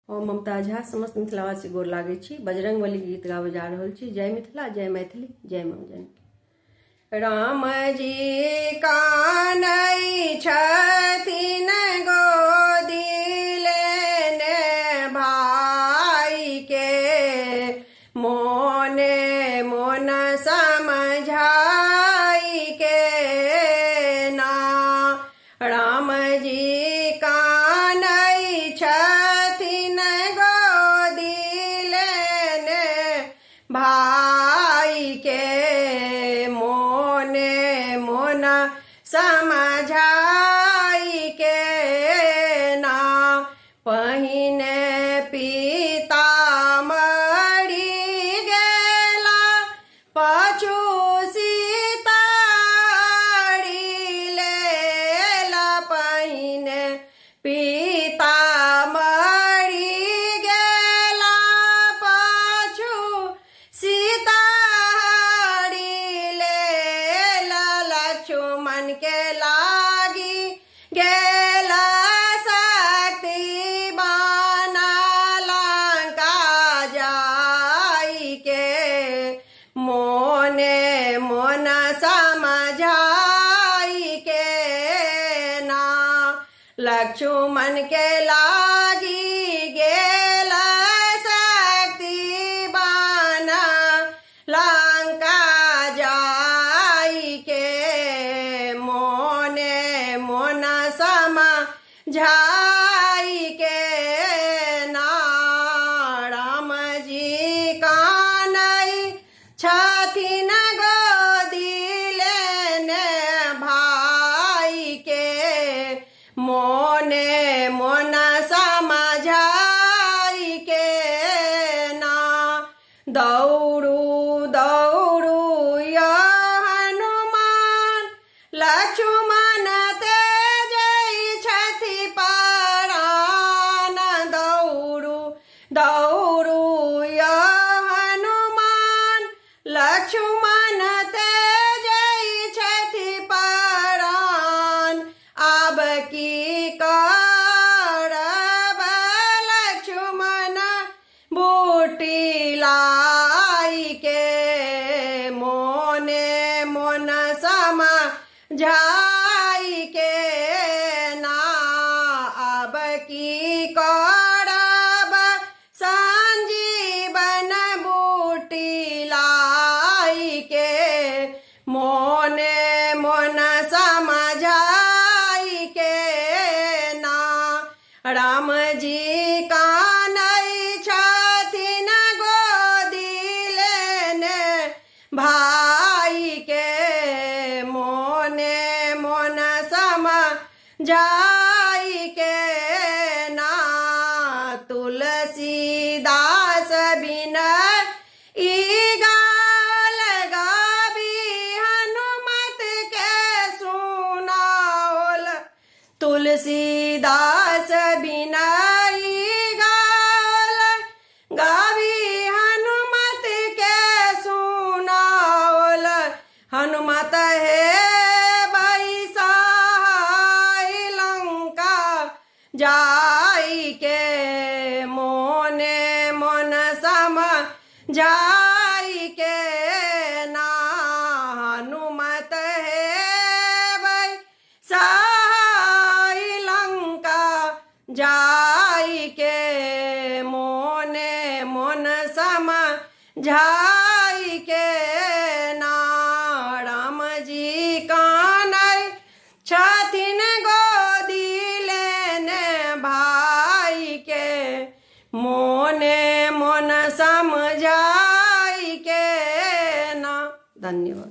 हम ममता झा समस्त मिथिलावासी गोर लागै छी। बजरंगबली गीत गाबे जा रहल छी। जय मिथिला, जय मैथिली, जय माँ जानकी। राम जी कानै छथिन गोदी लेने भाई के, मोने मोन समझाई के ना। राम जी कानै छथिन गोदी लेने भाई के, मोने मोन समझाई के ना। पहिने पिता मरि गेला, पाछू सीताड़ी लेला। पहिने पिता मरि गेला, पाछू सीताड़ी लेला। लक्ष्मण के लागी गेला शक्ति बाना, लंका जाई के, मोने मोन समझाई के ना। लक्ष्मण के लागी गेला शक्ति बाना, लंका जाई के, मोने मोन समझाई के ना। राम जी कानै छथिन गोदी लेने भाई के, मोने मोन समझाई के ना। दौड़ू दौड़ू या हनुमान, लक्ष्मण तेजै छथि परान। दौड़ू दौड़ू या हनुमान, लक्ष्मण तेजै छथि परान। आब की करब लक्ष्मण बूटी लाई के, मोने मोन समझाई के ना। आब की करब संजीवन बूटी लाई के, मोने मोन समझाई के ना। राम जी कानै छथिन गोदी लेने भाई के, मोने मोन समझाई के ना। तुलसीदास बिना ई गाल गाबी, हनुमत के सुनाओल। तुलसीदास बिना ई गाल गाबी, हनुमत के सुनाओल। हनुमत हे बैसाई लंका जाई के, मोने मोन समझाई के ना। हनुमत हे बैसाई लंका जाई के, मोने मोन समझाई के ना। राम जी कानै छथिन गोदी लेने भाई के, मोने मोन समझाई के ना। धन्यवाद।